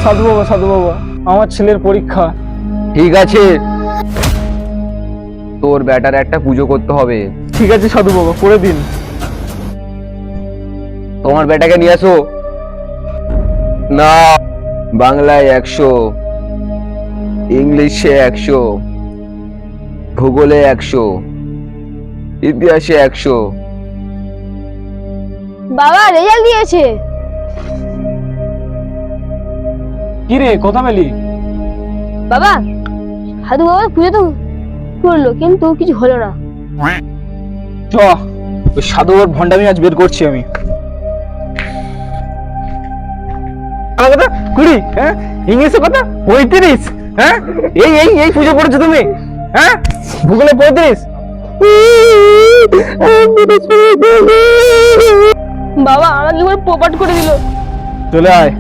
সাধু বাবা, আমার ছেলের পরীক্ষা। ঠিক আছে, তোর ব্যাটার একটা পুজো করতে হবে। ঠিক আছে সাধু বাবা, করে দিন। তোমার বেটাকে নিয়ে আসো। না, বাংলায় 100, ইংলিশে 100, ভূগোলে 100, ইতিহাসে 100। বাবা রেজাল্ট দিয়েছে। কি রে, কথা পেলি? বাবা সাধু বাবা পুজো তো করলো কিন্তু কিছু হলো না। চ, ওই সাধু বাবার ভণ্ডামি আজ বের করছি আমি। কথা 20, হ্যাঁ, ইংলিশে কথা 35, হ্যাঁ, এই এই এই পুজো করেছো তুমি, হ্যাঁ, ভূগোলে 35। বাবা আমাকে এবার পোপাট করে দিল। চলে আয়।